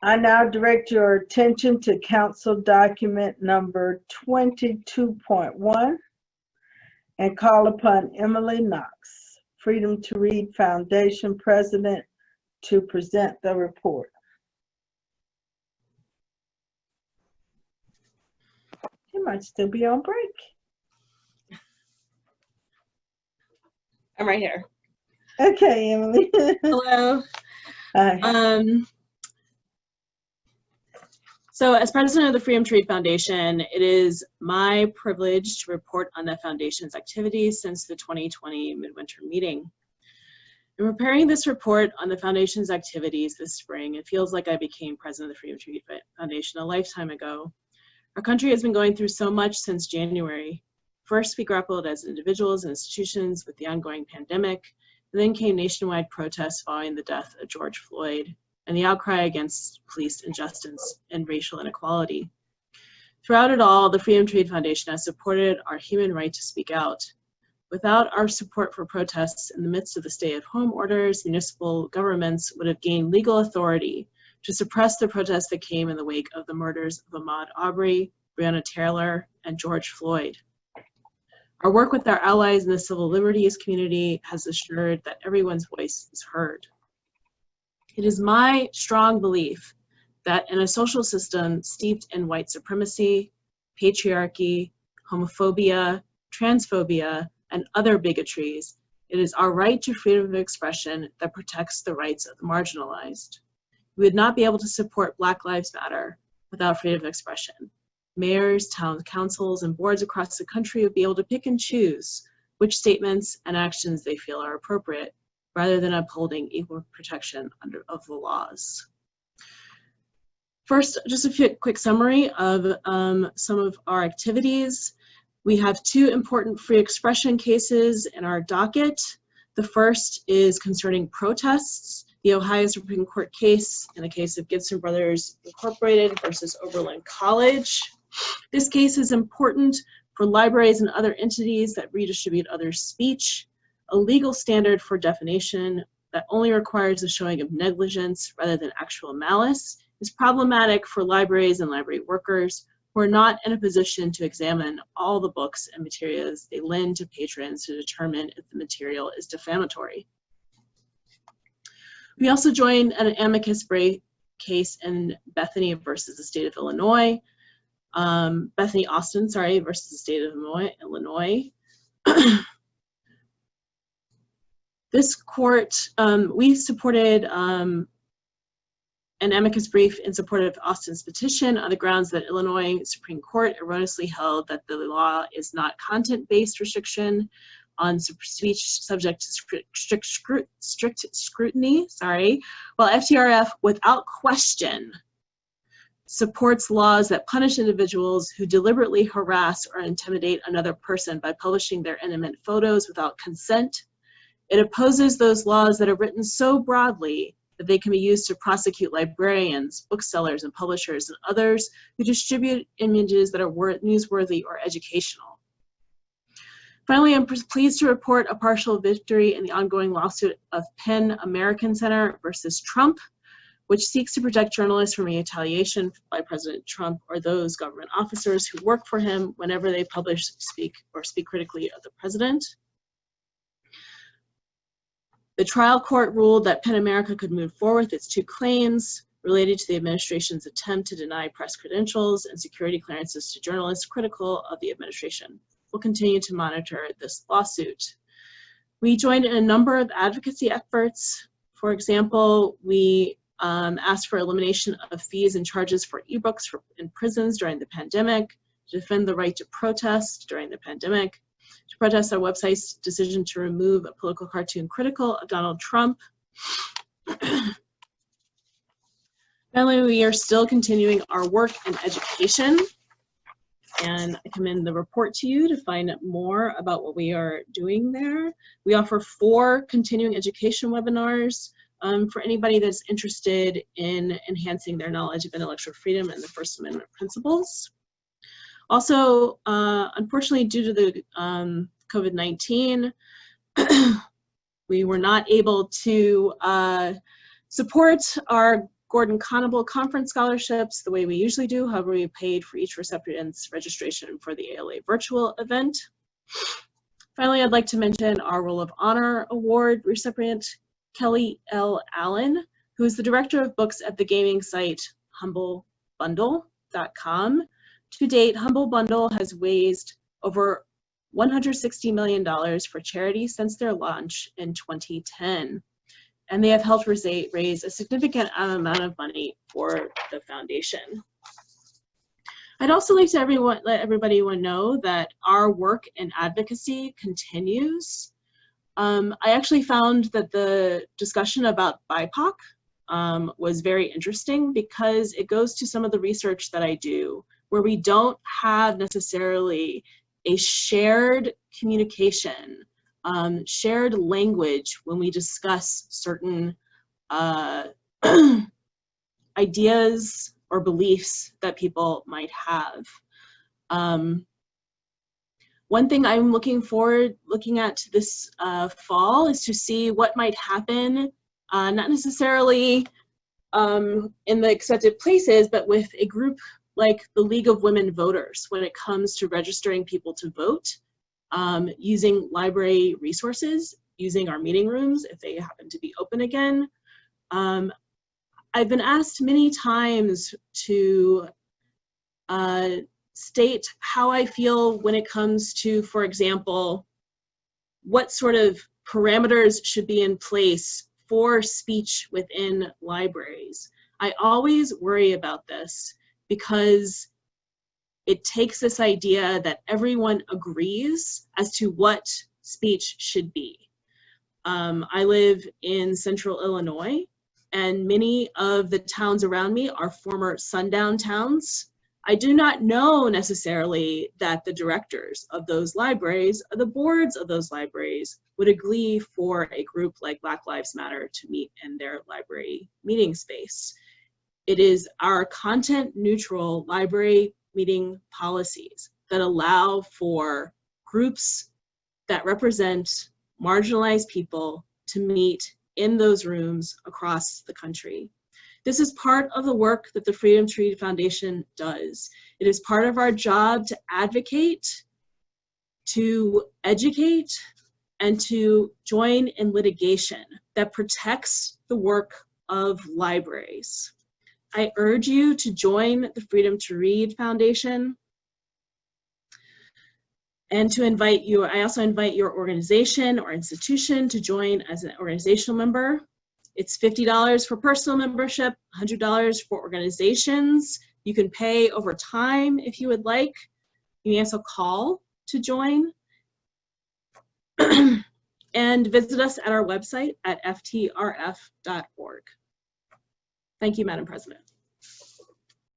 I now direct your attention to Council Document Number 22.1 and call upon Emily Knox, Freedom to Read Foundation President, to present the report. You might still be on break. I'm right here. Okay, Emily. Hello. Hi. So as president of the Freedom to Read Foundation, it is my privilege to report on the foundation's activities since the 2020 midwinter meeting. In preparing this report on the foundation's activities this spring, it feels like I became president of the Freedom to Read Foundation a lifetime ago. Our country has been going through so much since January. First, we grappled as individuals and institutions with the ongoing pandemic, and then came nationwide protests following the death of George Floyd and the outcry against police injustice and racial inequality. Throughout it all, the Freedom to Read Foundation has supported our human right to speak out. Without our support for protests in the midst of the stay-at-home orders, municipal governments would have gained legal authority to suppress the protests that came in the wake of the murders of Ahmaud Arbery, Breonna Taylor, and George Floyd. Our work with our allies in the civil liberties community has assured that everyone's voice is heard. It is my strong belief that in a social system steeped in white supremacy, patriarchy, homophobia, transphobia, and other bigotries, it is our right to freedom of expression that protects the rights of the marginalized. We would not be able to support Black Lives Matter without freedom of expression. Mayors, town councils, and boards across the country would be able to pick and choose which statements and actions they feel are appropriate, rather than upholding equal protection of the laws. First, just a quick summary of some of our activities. We have two important free expression cases in our docket. The first is concerning protests, the Ohio Supreme Court case in the case of Gibson Brothers Incorporated versus Oberlin College. This case is important for libraries and other entities that redistribute others' speech. A legal standard for defamation that only requires a showing of negligence rather than actual malice is problematic for libraries and library workers who are not in a position to examine all the books and materials they lend to patrons to determine if the material is defamatory. We also joined an amicus brief case in Bethany versus the state of Illinois, Bethany Austin, sorry, versus the state of Illinois. This court, we supported an amicus brief in support of Austin's petition on the grounds that Illinois Supreme Court erroneously held that the law is not content-based restriction on speech subject to strict scrutiny, while FTRF, without question, supports laws that punish individuals who deliberately harass or intimidate another person by publishing their intimate photos without consent. It opposes those laws that are written so broadly that they can be used to prosecute librarians, booksellers, and publishers, and others who distribute images that are newsworthy or educational. Finally, I'm pleased to report a partial victory in the ongoing lawsuit of PEN American Center versus Trump, which seeks to protect journalists from retaliation by President Trump or those government officers who work for him whenever they publish, speak critically of the president. The trial court ruled that PEN America could move forward with its two claims related to the administration's attempt to deny press credentials and security clearances to journalists critical of the administration. We'll continue to monitor this lawsuit. We joined in a number of advocacy efforts. For example, we asked for elimination of fees and charges for ebooks in prisons during the pandemic, to defend the right to protest during the pandemic, to protest our website's decision to remove a political cartoon critical of Donald Trump. Finally, we are still continuing our work in education, and I commend the report to you to find out more about what we are doing there. We offer 4 continuing education webinars for anybody that's interested in enhancing their knowledge of intellectual freedom and the First Amendment principles. Also, unfortunately, due to the COVID-19, we were not able to support our Gordon Conable Conference Scholarships the way we usually do, however we paid for each recipient's registration for the ALA virtual event. Finally, I'd like to mention our Roll of Honor Award recipient, Kelly L. Allen, who is the director of books at the gaming site humblebundle.com. To date, Humble Bundle has raised over $160 million for charity since their launch in 2010. And they have helped raise a significant amount of money for the foundation. I'd also like to let everybody know that our work in advocacy continues. I actually found that the discussion about BIPOC was very interesting because it goes to some of the research that I do, where we don't have necessarily a shared communication, shared language when we discuss certain ideas or beliefs that people might have. One thing I'm looking at this fall is to see what might happen, not necessarily in the accepted places, but with a group like the League of Women Voters when it comes to registering people to vote, using library resources, using our meeting rooms if they happen to be open again. I've been asked many times to state how I feel when it comes to, for example, what sort of parameters should be in place for speech within libraries. I always worry about this because it takes this idea that everyone agrees as to what speech should be. I live in central Illinois, and many of the towns around me are former sundown towns. I do not know necessarily that the directors of those libraries, or the boards of those libraries, would agree for a group like Black Lives Matter to meet in their library meeting space. It is our content neutral library meeting policies that allow for groups that represent marginalized people to meet in those rooms across the country. This is part of the work that the Freedom to Read Foundation does. It is part of our job to advocate, to educate, and to join in litigation that protects the work of libraries. I urge you to join the Freedom to Read Foundation and to invite you. I also invite your organization or institution to join as an organizational member. It's $50 for personal membership, $100 for organizations. You can pay over time if you would like. You can also call to join. And visit us at our website at ftrf.org. Thank you, Madam President.